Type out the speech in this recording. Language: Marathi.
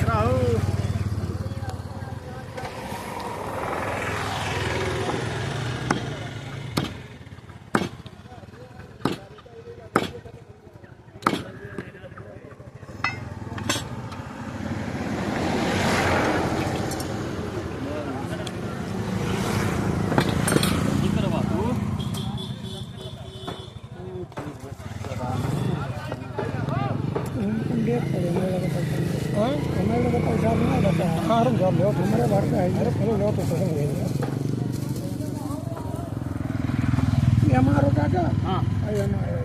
राहू हमारे घर लो हमारे घर पे आई मेरे पहले लो तो सही रहेगा ये हमारा काका हाँ ये हमारा